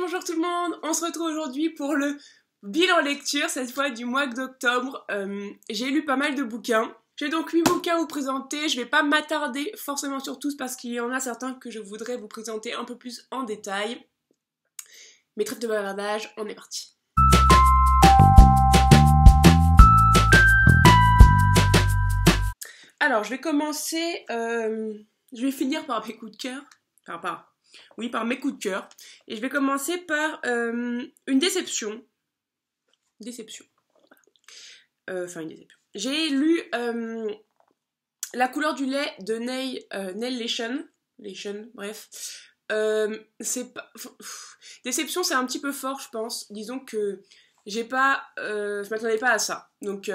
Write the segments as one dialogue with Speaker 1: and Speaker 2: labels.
Speaker 1: Bonjour tout le monde, on se retrouve aujourd'hui pour le bilan lecture, cette fois du mois d'octobre. J'ai lu pas mal de bouquins. J'ai donc 8 bouquins à vous présenter, je vais pas m'attarder forcément sur tous parce qu'il y en a certains que je voudrais vous présenter un peu plus en détail. Mais trêve de bavardage, on est parti. Alors, je vais commencer, je vais finir par mes coups de cœur, par mes coups de cœur, et je vais commencer par une déception. Une déception. J'ai lu La couleur du lait de Neil Leishon, bref. C'est pas... Déception, c'est un petit peu fort, je pense. Disons que je m'attendais pas à ça. Donc,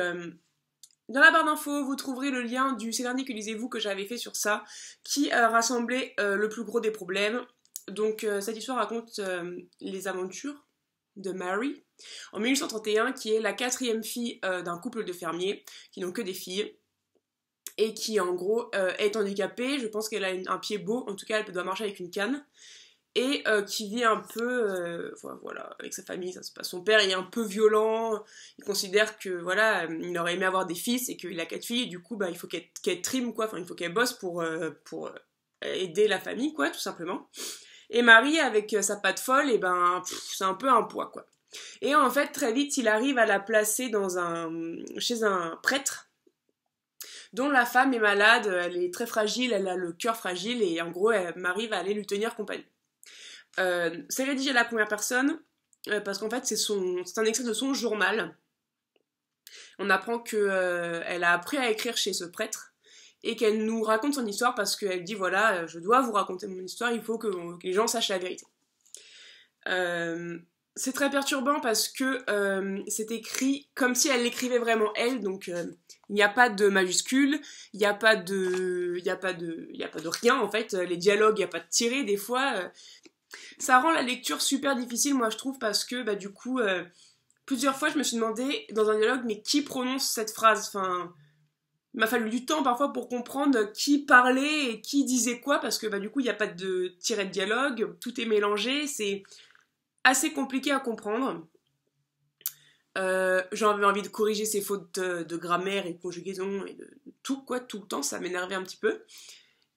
Speaker 1: dans la barre d'infos, vous trouverez le lien du C'est lundi que lisez-vous que j'avais fait sur ça, qui rassemblait le plus gros des problèmes. Donc, cette histoire raconte les aventures de Mary en 1831, qui est la 4e fille d'un couple de fermiers qui n'ont que des filles et qui en gros est handicapée. Je pense qu'elle a un pied beau, en tout cas elle doit marcher avec une canne, et qui vit un peu voilà, avec sa famille. Ça se passe. Son père est un peu violent, il considère que voilà, il aurait aimé avoir des fils et qu'il a 4 filles, et du coup bah, il faut qu'elle trime quoi, enfin il faut qu'elle bosse pour aider la famille quoi, tout simplement. Et Marie, avec sa patte folle, et ben c'est un peu un poids quoi. Et en fait, très vite, il arrive à la placer chez un prêtre dont la femme est malade, elle est très fragile, elle a le cœur fragile, et en gros, Marie va aller lui tenir compagnie. C'est rédigé à la première personne, parce qu'en fait, c'est un extrait de son journal. On apprend qu'elle a appris à écrire chez ce prêtre, et qu'elle nous raconte son histoire parce qu'elle dit voilà, je dois vous raconter mon histoire, il faut que les gens sachent la vérité. C'est très perturbant parce que c'est écrit comme si elle l'écrivait vraiment elle, donc il n'y a pas de majuscule, il n'y a pas de rien en fait, les dialogues, il n'y a pas de tiré des fois. Ça rend la lecture super difficile, moi je trouve, parce que bah, du coup, plusieurs fois je me suis demandé dans un dialogue, mais qui prononce cette phrase, enfin... Il m'a fallu du temps parfois pour comprendre qui parlait et qui disait quoi, parce que bah, du coup il n'y a pas de tiret de dialogue, tout est mélangé, c'est assez compliqué à comprendre. J'avais envie de corriger ces fautes de grammaire et de conjugaison et de tout quoi, tout le temps, ça m'énervait un petit peu.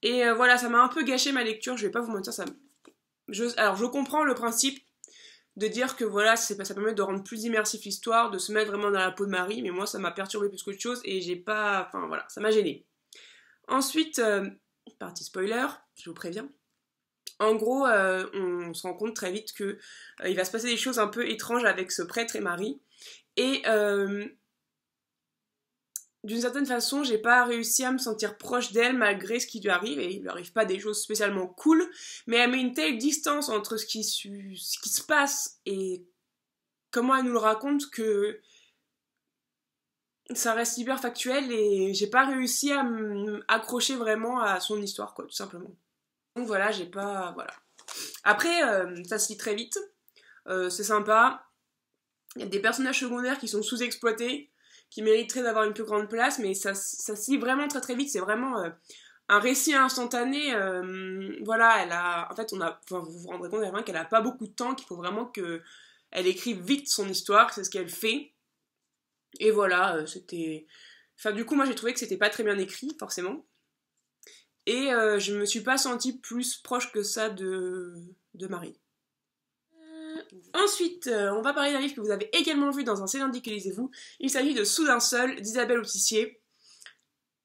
Speaker 1: Et voilà, ça m'a un peu gâché ma lecture, je vais pas vous mentir, alors je comprends le principe de dire que voilà, ça permet de rendre plus immersif l'histoire, de se mettre vraiment dans la peau de Marie, mais moi ça m'a perturbé plus qu'autre chose et enfin voilà, ça m'a gêné. Ensuite, partie spoiler, je vous préviens. En gros, on se rend compte très vite que il va se passer des choses un peu étranges avec ce prêtre et Marie, et d'une certaine façon, j'ai pas réussi à me sentir proche d'elle malgré ce qui lui arrive, et il lui arrive pas des choses spécialement cool, mais elle met une telle distance entre ce qui se passe et comment elle nous le raconte que ça reste hyper factuel, et j'ai pas réussi à m'accrocher vraiment à son histoire, quoi, tout simplement. Donc voilà, voilà. Après, ça se lit très vite, c'est sympa, il y a des personnages secondaires qui sont sous-exploités, qui mériteraient d'avoir une plus grande place, mais ça se lit vraiment très très vite, c'est vraiment un récit instantané. Voilà, en fait, vous vous rendrez compte vraiment qu'elle a pas beaucoup de temps, qu'il faut vraiment qu'elle écrive vite son histoire, c'est ce qu'elle fait. Et voilà, enfin, du coup, moi j'ai trouvé que c'était pas très bien écrit, forcément. Et je me suis pas sentie plus proche que ça de Marie. Ensuite, on va parler d'un livre que vous avez également vu dans un C'est lundi que lisez-vous. Il s'agit de Sous d'un seul d'Isabelle Autissier.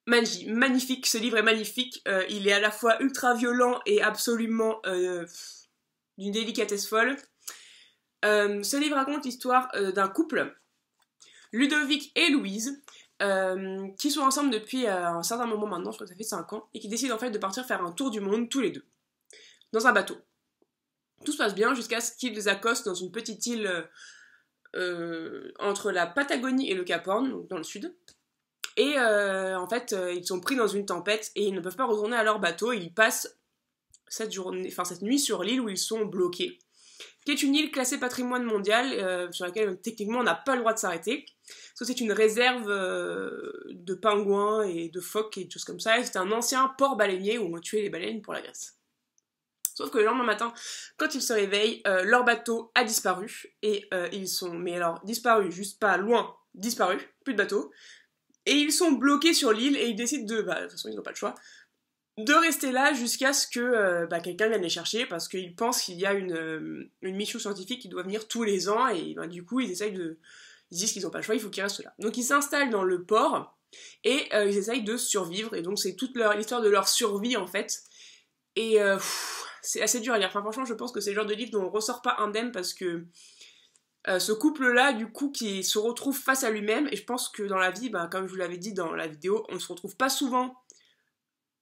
Speaker 1: Magnifique, ce livre est magnifique. Il est à la fois ultra violent et absolument d'une délicatesse folle. Ce livre raconte l'histoire d'un couple, Ludovic et Louise, qui sont ensemble depuis un certain moment maintenant, je crois que ça fait 5 ans, et qui décident en fait de partir faire un tour du monde tous les deux, dans un bateau. Tout se passe bien jusqu'à ce qu'ils accostent dans une petite île entre la Patagonie et le Cap Horn, donc dans le sud. Et en fait, ils sont pris dans une tempête et ils ne peuvent pas retourner à leur bateau. Ils passent cette nuit sur l'île où ils sont bloqués, qui est une île classée patrimoine mondial, sur laquelle techniquement on n'a pas le droit de s'arrêter. Parce que c'est une réserve de pingouins et de phoques et de choses comme ça. Et c'est un ancien port baleinier où on tuait les baleines pour la graisse. Sauf que le lendemain matin, quand ils se réveillent, leur bateau a disparu. Et ils sont, mais alors, disparus, juste pas loin, disparus, plus de bateau. Et ils sont bloqués sur l'île et ils décident de, bah de toute façon ils n'ont pas le choix, de rester là jusqu'à ce que quelqu'un vienne les chercher parce qu'ils pensent qu'il y a une mission scientifique qui doit venir tous les ans et bah, du coup ils disent qu'ils n'ont pas le choix, il faut qu'ils restent là. Donc ils s'installent dans le port et ils essayent de survivre et donc c'est toute l'histoire de leur survie en fait. Et c'est assez dur à lire, enfin franchement je pense que c'est le genre de livre dont on ressort pas indemne parce que ce couple-là, du coup, qui se retrouve face à lui-même, et je pense que dans la vie, bah, comme je vous l'avais dit dans la vidéo, on ne se retrouve pas souvent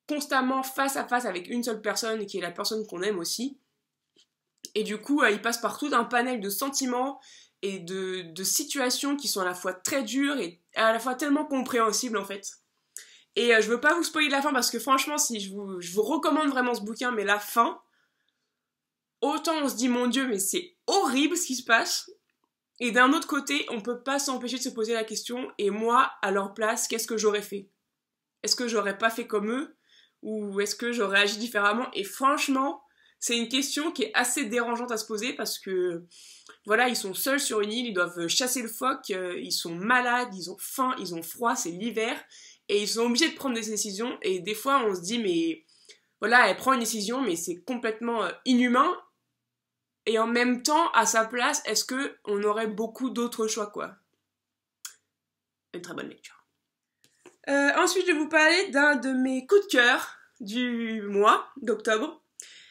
Speaker 1: constamment face à face avec une seule personne, qui est la personne qu'on aime aussi. Et du coup, il passe par tout un panel de sentiments et de situations qui sont à la fois très dures et à la fois tellement compréhensibles, en fait. Et je veux pas vous spoiler la fin, parce que franchement, si je vous recommande vraiment ce bouquin, mais la fin, autant on se dit, mon Dieu, mais c'est horrible ce qui se passe. Et d'un autre côté, on peut pas s'empêcher de se poser la question, et moi, à leur place, qu'est-ce que j'aurais fait? Est-ce que j'aurais pas fait comme eux? Ou est-ce que j'aurais agi différemment? Et franchement, c'est une question qui est assez dérangeante à se poser, parce que, voilà, ils sont seuls sur une île, ils doivent chasser le phoque, ils sont malades, ils ont faim, ils ont froid, c'est l'hiver, et ils sont obligés de prendre des décisions, et des fois, on se dit, mais, voilà, elle prend une décision, mais c'est complètement inhumain, et en même temps, à sa place, est-ce qu'on aurait beaucoup d'autres choix, quoi? Une très bonne lecture. Ensuite, je vais vous parler d'un de mes coups de cœur du mois d'octobre.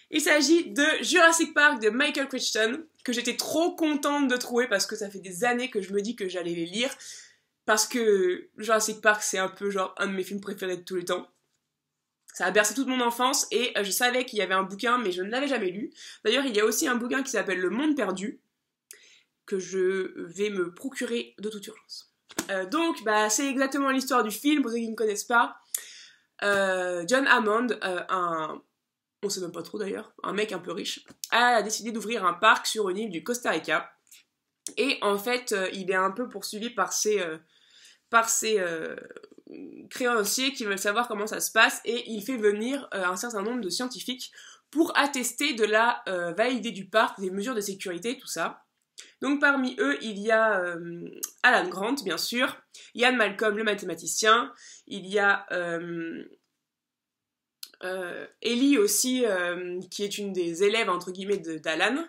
Speaker 1: Il s'agit de Jurassic Park de Michael Crichton, que j'étais trop contente de trouver parce que ça fait des années que je me dis que j'allais les lire, parce que Jurassic Park, c'est un peu genre un de mes films préférés de tous les temps. Ça a bercé toute mon enfance et je savais qu'il y avait un bouquin, mais je ne l'avais jamais lu. D'ailleurs, il y a aussi un bouquin qui s'appelle Le Monde Perdu, que je vais me procurer de toute urgence. Donc, bah, c'est exactement l'histoire du film, pour ceux qui ne connaissent pas. John Hammond, on sait même pas trop d'ailleurs, un mec un peu riche, a décidé d'ouvrir un parc sur une île du Costa Rica. Et en fait, il est un peu poursuivi par ses créanciers qui veulent savoir comment ça se passe, et il fait venir un certain nombre de scientifiques pour attester de la validité du parc, des mesures de sécurité, tout ça. Donc parmi eux, il y a Alan Grant, bien sûr, Ian Malcolm, le mathématicien, il y a Ellie aussi, qui est une des élèves, entre guillemets, d'Alan,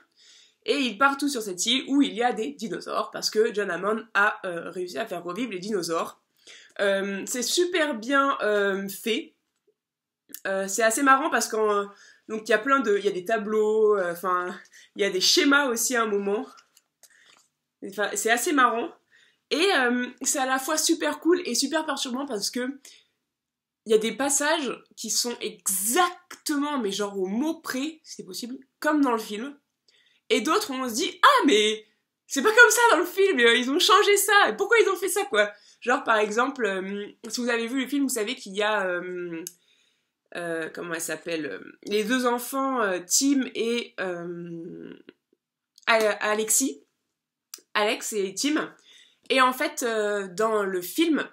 Speaker 1: et ils partent tous sur cette île où il y a des dinosaures, parce que John Hammond a réussi à faire revivre les dinosaures. C'est super bien fait. C'est assez marrant parce qu'en donc il y a il y a des tableaux, enfin il y a des schémas aussi à un moment. Enfin, c'est assez marrant et c'est à la fois super cool et super perturbant parce que il y a des passages qui sont exactement, mais genre au mot près, si c'est possible, comme dans le film. Et d'autres où on se dit ah mais c'est pas comme ça dans le film, ils ont changé ça. Pourquoi ils ont fait ça quoi? Genre par exemple, si vous avez vu le film, vous savez qu'il y a comment elle s'appelle, les deux enfants, Tim et Alexis, Alex et Tim. Et en fait, dans le film,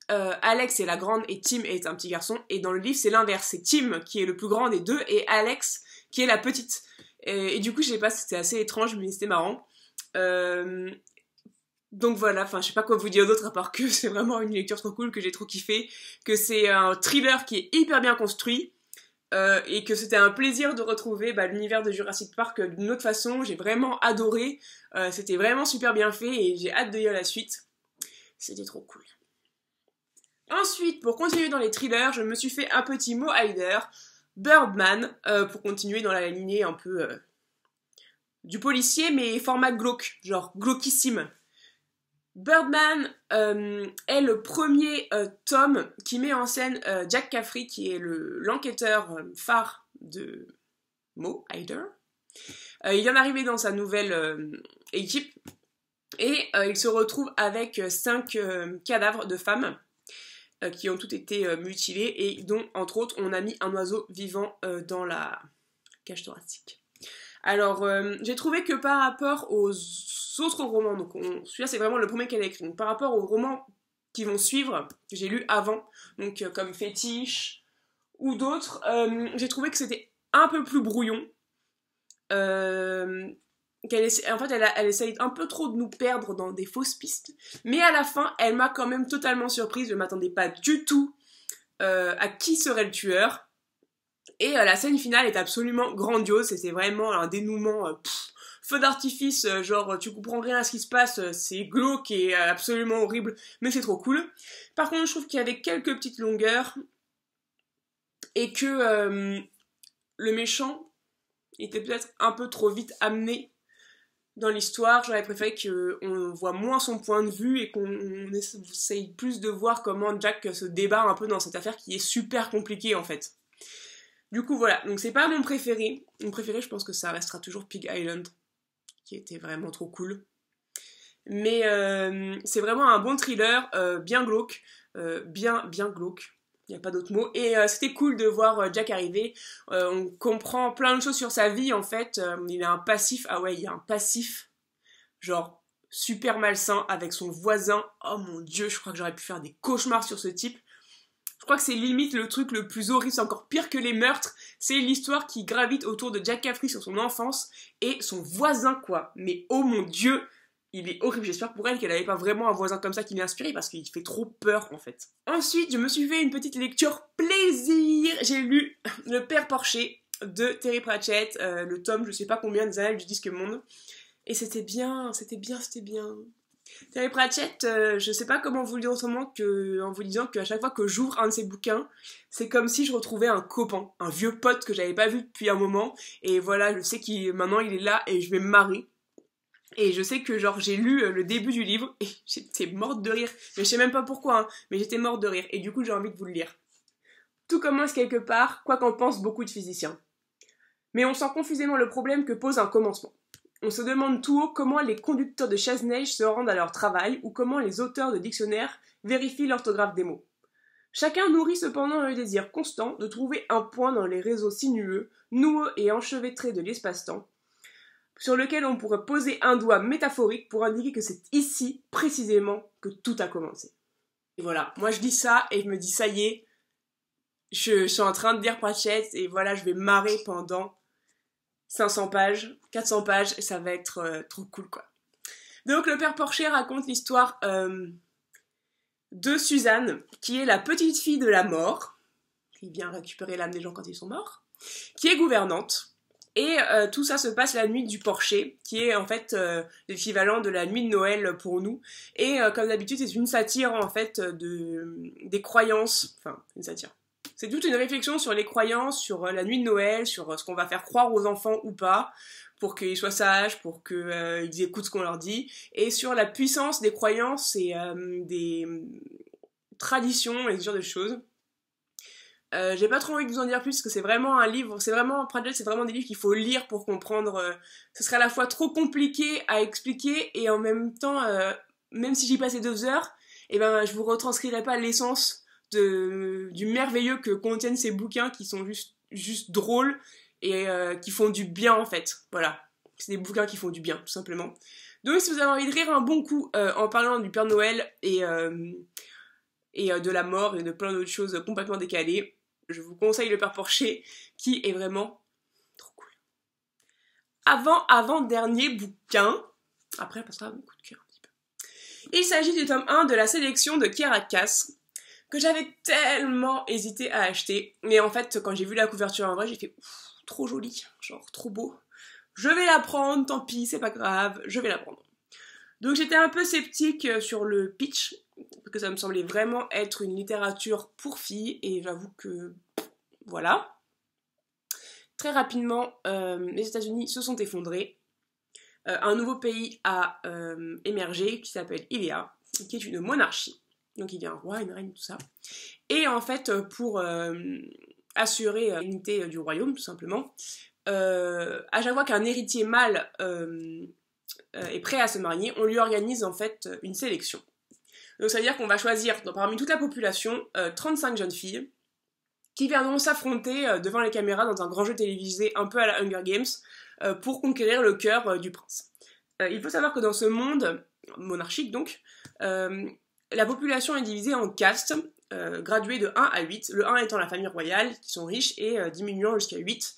Speaker 1: Alex est la grande et Tim est un petit garçon. Et dans le livre, c'est l'inverse. C'est Tim qui est le plus grand des deux et Alex qui est la petite. Et du coup, je sais pas, c'était assez étrange, mais c'était marrant. Donc voilà, enfin je sais pas quoi vous dire d'autre à part que c'est vraiment une lecture trop cool, que j'ai trop kiffé, que c'est un thriller qui est hyper bien construit, et que c'était un plaisir de retrouver l'univers de Jurassic Park d'une autre façon. J'ai vraiment adoré, c'était vraiment super bien fait et j'ai hâte de lire la suite. C'était trop cool. Ensuite, pour continuer dans les thrillers, je me suis fait un petit mot hider, Birdman, pour continuer dans la lignée un peu du policier, mais format glauque, genre glauquissime. Birdman est le premier tome qui met en scène Jack Caffrey, qui est l'enquêteur phare de Mo Hider. Il vient d'arriver dans sa nouvelle équipe et il se retrouve avec 5 cadavres de femmes qui ont toutes été mutilées et dont, entre autres, on a mis un oiseau vivant dans la cage thoracique. Alors, j'ai trouvé que par rapport aux autres romans, donc celui-là c'est vraiment le premier qu'elle a écrit, donc par rapport aux romans qui vont suivre, que j'ai lus avant, donc comme Fétiche ou d'autres, j'ai trouvé que c'était un peu plus brouillon. En fait, elle essaye un peu trop de nous perdre dans des fausses pistes. Mais à la fin, elle m'a quand même totalement surprise. Je ne m'attendais pas du tout à qui serait le tueur. Et la scène finale est absolument grandiose. C'était vraiment un dénouement feu d'artifice. Genre, tu comprends rien à ce qui se passe. C'est glauque et absolument horrible. Mais c'est trop cool. Par contre, je trouve qu'il y avait quelques petites longueurs. Et que le méchant était peut-être un peu trop vite amené dans l'histoire. J'aurais préféré qu'on voit moins son point de vue et qu'on essaye plus de voir comment Jack se débat un peu dans cette affaire qui est super compliquée en fait. Du coup voilà, donc c'est pas mon préféré. Mon préféré, je pense que ça restera toujours Pig Island, qui était vraiment trop cool. Mais c'est vraiment un bon thriller, bien glauque, bien glauque. Il n'y a pas d'autre mot. Et c'était cool de voir Jack arriver. On comprend plein de choses sur sa vie, en fait. Il a un passif. Ah ouais, il y a un passif. Genre, super malsain avec son voisin. Oh mon dieu, je crois que j'aurais pu faire des cauchemars sur ce type. Je crois que c'est limite le truc le plus horrible. C'est encore pire que les meurtres. C'est l'histoire qui gravite autour de Jack Caffrey sur son enfance. Et son voisin, quoi. Mais oh mon dieu, il est horrible. J'espère pour elle qu'elle n'avait pas vraiment un voisin comme ça qui l'inspirait parce qu'il fait trop peur en fait. Ensuite, je me suis fait une petite lecture plaisir. J'ai lu Le Père Porcher de Terry Pratchett, le tome je sais pas combien des Annales du Disque Monde. Et c'était bien. Terry Pratchett, je sais pas comment vous le dire autrement qu'en vous disant qu'à chaque fois que j'ouvre un de ses bouquins, c'est comme si je retrouvais un copain, un vieux pote que j'avais pas vu depuis un moment. Et voilà, je sais qu'il maintenant il est là et je vais me marrer. Et je sais que genre j'ai lu le début du livre et j'étais morte de rire. Mais je sais même pas pourquoi, hein, mais j'étais morte de rire. Et du coup j'ai envie de vous le lire. Tout commence quelque part, quoi qu'en pensent beaucoup de physiciens. Mais on sent confusément le problème que pose un commencement. On se demande tout haut comment les conducteurs de chasse-neige se rendent à leur travail ou comment les auteurs de dictionnaires vérifient l'orthographe des mots. Chacun nourrit cependant le désir constant de trouver un point dans les réseaux sinueux, noueux et enchevêtrés de l'espace-temps, sur lequel on pourrait poser un doigt métaphorique pour indiquer que c'est ici, précisément, que tout a commencé. Et voilà, moi je dis ça et je me dis ça y est, je suis en train de lire Pratchett et voilà, je vais marrer pendant 500 pages, 400 pages et ça va être trop cool quoi. Donc le Père Porcher raconte l'histoire de Suzanne, qui est la petite fille de la mort, qui vient récupérer l'âme des gens quand ils sont morts, qui est gouvernante. Et tout ça se passe la nuit du Porcher, qui est en fait l'équivalent de la nuit de Noël pour nous. Et comme d'habitude, c'est une satire en fait des croyances. Enfin, une satire. C'est toute une réflexion sur les croyances, sur la nuit de Noël, sur ce qu'on va faire croire aux enfants ou pas, pour qu'ils soient sages, pour qu'ils écoutent ce qu'on leur dit, et sur la puissance des croyances et des traditions et ce genre de choses. J'ai pas trop envie de vous en dire plus parce que c'est vraiment un livre, Pratchett, c'est vraiment des livres qu'il faut lire pour comprendre. Ce serait à la fois trop compliqué à expliquer et en même temps, même si j'y passais 2 heures, et ben je vous retranscrirai pas l'essence du merveilleux que contiennent ces bouquins qui sont juste drôles et qui font du bien en fait. Voilà, c'est des bouquins qui font du bien tout simplement. Donc si vous avez envie de rire un bon coup en parlant du Père Noël et de la mort et de plein d'autres choses complètement décalées, je vous conseille Le Père Porcher, qui est vraiment trop cool. Avant-dernier bouquin, après on passera à mon coup de cœur un petit peu. Il s'agit du tome 1 de la sélection de Kiera Cass, que j'avais tellement hésité à acheter, mais en fait quand j'ai vu la couverture en vrai, j'ai fait trop joli, genre trop beau. Je vais la prendre, tant pis, c'est pas grave, je vais la prendre. Donc j'étais un peu sceptique sur le pitch, parce que ça me semblait vraiment être une littérature pour filles, et j'avoue que voilà. Très rapidement, les États-Unis se sont effondrés. Un nouveau pays a émergé qui s'appelle Iléa, qui est une monarchie. Donc il y a un roi, une reine, tout ça. Et en fait, pour assurer l'unité du royaume, tout simplement, à chaque fois qu'un héritier mâle est prêt à se marier, on lui organise en fait une sélection. Donc ça veut dire qu'on va choisir parmi toute la population 35 jeunes filles qui viendront s'affronter devant les caméras dans un grand jeu télévisé un peu à la Hunger Games pour conquérir le cœur du prince. Il faut savoir que dans ce monde monarchique donc, la population est divisée en castes graduées de 1 à 8, le 1 étant la famille royale qui sont riches et diminuant jusqu'à 8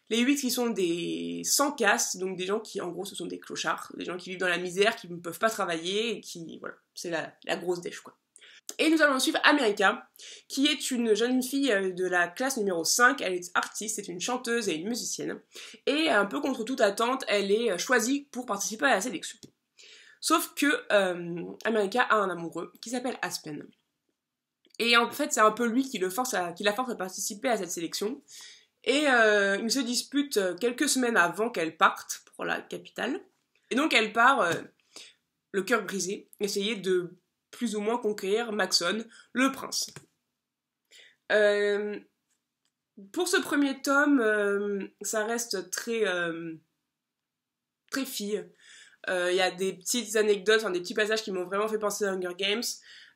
Speaker 1: Les 8 qui sont des sans caste, donc des gens qui, en gros, ce sont des clochards, des gens qui vivent dans la misère, qui ne peuvent pas travailler, et qui, voilà, c'est la grosse dèche, quoi. Et nous allons suivre America, qui est une jeune fille de la classe numéro 5, elle est artiste, c'est une chanteuse et une musicienne, et un peu contre toute attente, elle est choisie pour participer à la sélection. Sauf que America a un amoureux qui s'appelle Aspen. Et en fait, c'est un peu lui qui la force à participer à cette sélection. Et ils se disputent quelques semaines avant qu'elle parte pour la capitale. Et donc elle part, le cœur brisé, essayer de plus ou moins conquérir Maxon, le prince. Pour ce premier tome, ça reste très fille. Il y a des petites anecdotes, enfin, des petits passages qui m'ont vraiment fait penser à Hunger Games.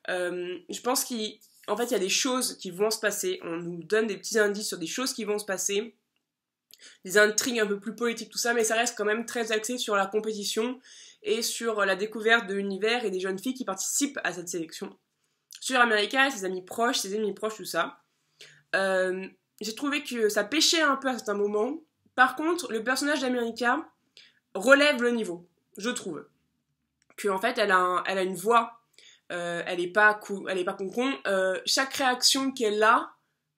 Speaker 1: Je pense qu'en fait, il y a des choses qui vont se passer. On nous donne des petits indices sur des choses qui vont se passer. Des intrigues un peu plus politiques, tout ça, mais ça reste quand même très axé sur la compétition et sur la découverte de l'univers et des jeunes filles qui participent à cette sélection. Sur America, ses amis proches, tout ça. J'ai trouvé que ça pêchait un peu à certains moments. Par contre, le personnage d'America relève le niveau, je trouve. Qu'en fait, elle a une voix, elle est pas con-con. Chaque réaction qu'elle a,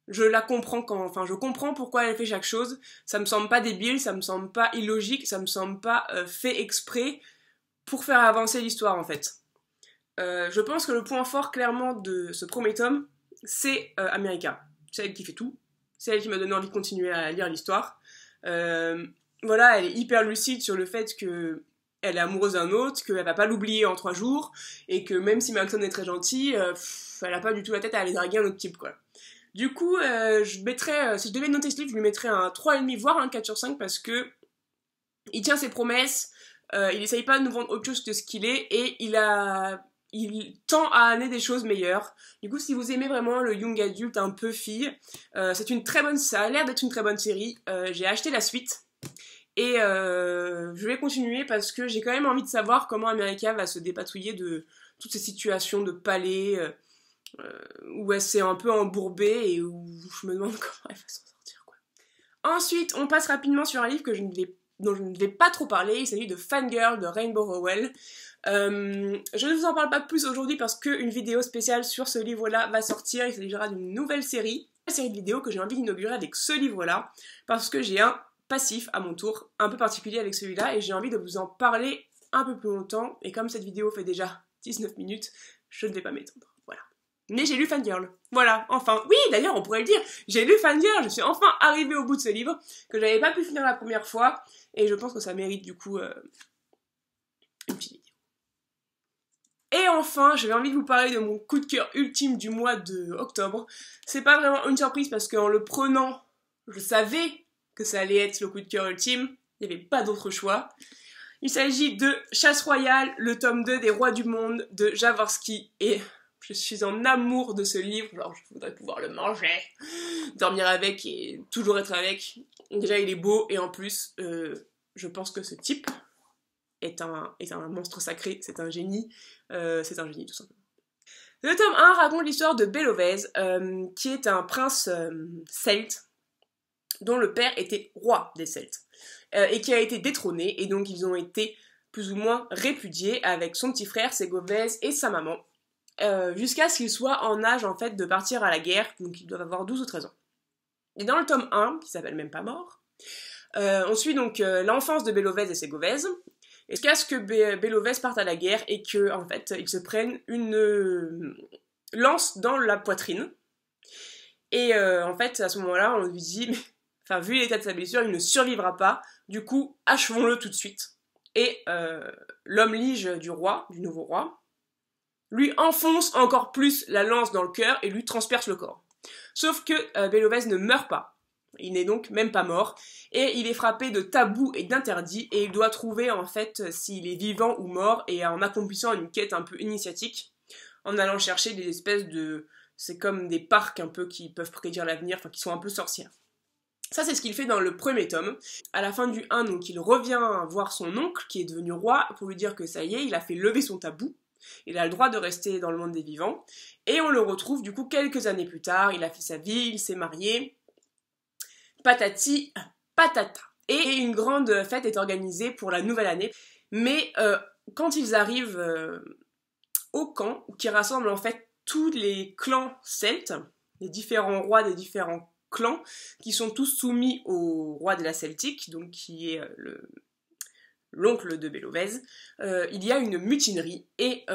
Speaker 1: je la comprends je comprends pourquoi elle fait chaque chose. Ça me semble pas débile, ça me semble pas illogique, ça me semble pas fait exprès pour faire avancer l'histoire en fait. Je pense que le point fort clairement de ce premier tome, c'est America. C'est elle qui fait tout. C'est elle qui m'a donné envie de continuer à lire l'histoire. Voilà, elle est hyper lucide sur le fait que elle est amoureuse d'un autre, qu'elle va pas l'oublier en 3 jours, et que même si Maxon est très gentil, elle a pas du tout la tête à aller draguer un autre type, quoi. Du coup, je mettrais, si je devais noter ce livre, je lui mettrais un 3,5, voire un 4 sur 5, parce que il tient ses promesses, il essaye pas de nous vendre autre chose que ce qu'il est, et il tend à amener des choses meilleures. Du coup, si vous aimez vraiment le young adulte un peu fille, ça a l'air d'être une très bonne série. J'ai acheté la suite, et je vais continuer parce que j'ai quand même envie de savoir comment America va se dépatouiller de toutes ces situations de palais, où elle s'est un peu embourbée et où je me demande comment elle va s'en sortir, quoi. Ensuite, on passe rapidement sur un livre dont je ne vais pas trop parler, il s'agit de Fangirl de Rainbow Rowell. Je ne vous en parle pas plus aujourd'hui parce qu'une vidéo spéciale sur ce livre-là va sortir, il s'agira d'une nouvelle série de vidéos que j'ai envie d'inaugurer avec ce livre-là, parce que j'ai un passif à mon tour, un peu particulier avec celui-là, et j'ai envie de vous en parler un peu plus longtemps, et comme cette vidéo fait déjà 19 minutes, je ne vais pas m'étendre. Mais j'ai lu Fangirl. Voilà, enfin. Oui, d'ailleurs, on pourrait le dire. J'ai lu Fangirl, je suis enfin arrivée au bout de ce livre, que j'avais pas pu finir la première fois, et je pense que ça mérite du coup une petite vidéo. Et enfin, j'avais envie de vous parler de mon coup de cœur ultime du mois de octobre. C'est pas vraiment une surprise parce qu'en le prenant, je savais que ça allait être le coup de cœur ultime. Il n'y avait pas d'autre choix. Il s'agit de Chasse Royale, le tome 2 des Rois du Monde de Jaworski, et je suis en amour de ce livre, genre je voudrais pouvoir le manger, dormir avec et toujours être avec. Déjà il est beau et en plus je pense que ce type est un monstre sacré, c'est un génie tout simplement. Le tome 1 raconte l'histoire de Belovez, qui est un prince celte, dont le père était roi des Celtes, et qui a été détrôné, et donc ils ont été plus ou moins répudiés avec son petit frère Ségovez et sa maman, jusqu'à ce qu'ils soient en âge en fait de partir à la guerre, donc ils doivent avoir 12 ou 13 ans. Et dans le tome 1, qui s'appelle Même pas mort, on suit donc l'enfance de Belovez et Ségovez, jusqu'à ce que Belovez parte à la guerre et que en fait ils se prennent une lance dans la poitrine. Et en fait à ce moment-là on lui dit, enfin vu l'état de sa blessure, il ne survivra pas, du coup achevons-le tout de suite. Et l'homme lige du nouveau roi, lui enfonce encore plus la lance dans le cœur et lui transperce le corps. Sauf que Belovez ne meurt pas. Il n'est donc même pas mort, et il est frappé de tabous et d'interdits, et il doit trouver en fait s'il est vivant ou mort, et en accomplissant une quête un peu initiatique, en allant chercher des espèces de... c'est comme des parcs un peu qui peuvent prédire l'avenir, enfin qui sont un peu sorcières. Ça c'est ce qu'il fait dans le premier tome. À la fin du 1, donc il revient voir son oncle, qui est devenu roi, pour lui dire que ça y est, il a fait lever son tabou, il a le droit de rester dans le monde des vivants, et on le retrouve du coup quelques années plus tard, il a fait sa vie, il s'est marié, patati, patata. Et une grande fête est organisée pour la nouvelle année. Mais quand ils arrivent au camp, qui rassemble en fait tous les clans celtes, les différents rois des différents clans, qui sont tous soumis au roi de la Celtique, donc qui est l'oncle de Bellovez, il y a une mutinerie et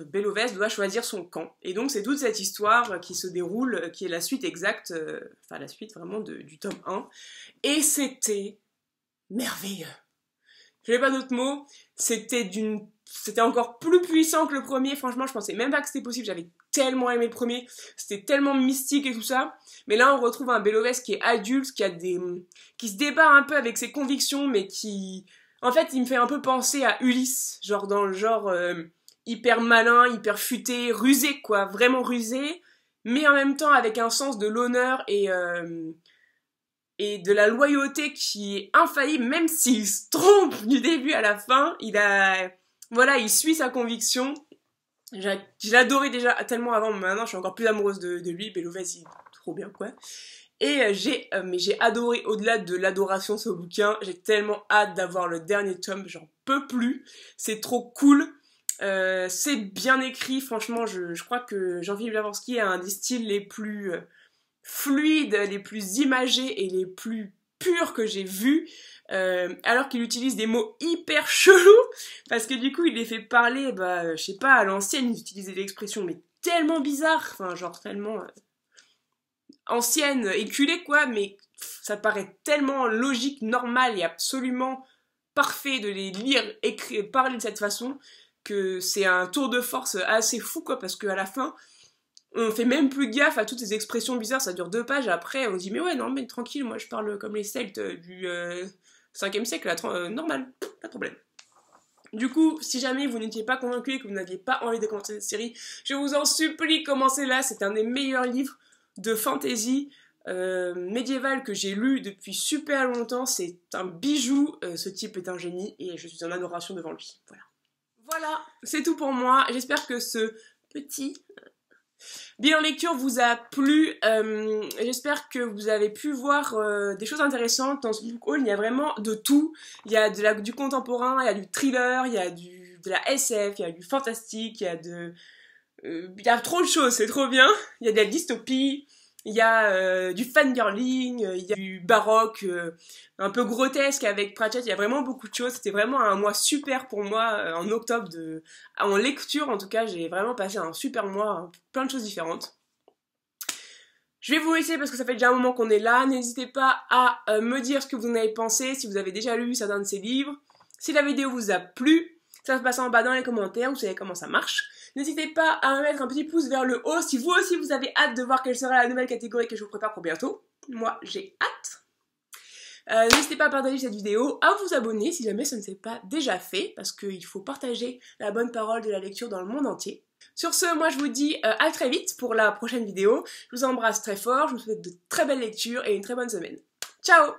Speaker 1: Bellovez doit choisir son camp. Et donc c'est toute cette histoire qui se déroule, qui est la suite exacte, enfin la suite vraiment du tome 1. Et c'était merveilleux. Je n'ai pas d'autres mots, c'était encore plus puissant que le premier, franchement je pensais même pas que c'était possible, j'avais tellement aimé le premier, c'était tellement mystique et tout ça, mais là on retrouve un Bellovez qui est adulte, qui se débat un peu avec ses convictions, mais qui... En fait, il me fait un peu penser à Ulysse, genre dans le genre hyper malin, hyper futé, rusé quoi, vraiment rusé, mais en même temps avec un sens de l'honneur et de la loyauté qui est infaillible, même s'il se trompe du début à la fin, voilà, il suit sa conviction. Je l'adorais déjà tellement avant, mais maintenant je suis encore plus amoureuse de lui, Bellovez, il est trop bien quoi. Et j'ai adoré, au-delà de l'adoration de ce bouquin, j'ai tellement hâte d'avoir le dernier tome, j'en peux plus, c'est trop cool, c'est bien écrit, franchement je crois que Jean-Philippe Javorski a un des styles les plus fluides, les plus imagés et les plus purs que j'ai vus, alors qu'il utilise des mots hyper chelous, parce que du coup il les fait parler, je sais pas, à l'ancienne, il utilise des expressions mais tellement bizarres, enfin genre tellement... ancienne, éculée quoi, mais ça paraît tellement logique, normal et absolument parfait de les lire, écrire, parler de cette façon, que c'est un tour de force assez fou quoi, parce qu'à la fin, on fait même plus gaffe à toutes ces expressions bizarres, ça dure 2 pages, après on dit mais ouais non mais tranquille, moi je parle comme les Celtes du 5e siècle, normal, pas de problème. Du coup, si jamais vous n'étiez pas convaincu et que vous n'aviez pas envie de commencer cette série, je vous en supplie, commencez là, c'est un des meilleurs livres de fantasy médiévale que j'ai lu depuis super longtemps, c'est un bijou, ce type est un génie et je suis en adoration devant lui. Voilà, c'est tout pour moi, j'espère que ce petit bilan lecture vous a plu, j'espère que vous avez pu voir des choses intéressantes dans ce book haul, il y a vraiment de tout, il y a du contemporain, il y a du thriller, il y a de la SF, il y a du fantastique, il y a trop de choses, c'est trop bien. Il y a de la dystopie, il y a du fangirling, il y a du baroque, un peu grotesque avec Pratchett, il y a vraiment beaucoup de choses. C'était vraiment un mois super pour moi, en octobre, en lecture en tout cas, j'ai vraiment passé un super mois, hein, plein de choses différentes. Je vais vous laisser parce que ça fait déjà un moment qu'on est là, n'hésitez pas à me dire ce que vous en avez pensé, si vous avez déjà lu certains de ces livres, si la vidéo vous a plu, ça se passe en bas dans les commentaires, vous savez comment ça marche. N'hésitez pas à me mettre un petit pouce vers le haut si vous aussi vous avez hâte de voir quelle sera la nouvelle catégorie que je vous prépare pour bientôt. Moi, j'ai hâte. N'hésitez pas à partager cette vidéo, à vous abonner si jamais ça ne s'est pas déjà fait, parce qu'il faut partager la bonne parole de la lecture dans le monde entier. Sur ce, moi je vous dis à très vite pour la prochaine vidéo. Je vous embrasse très fort, je vous souhaite de très belles lectures et une très bonne semaine. Ciao!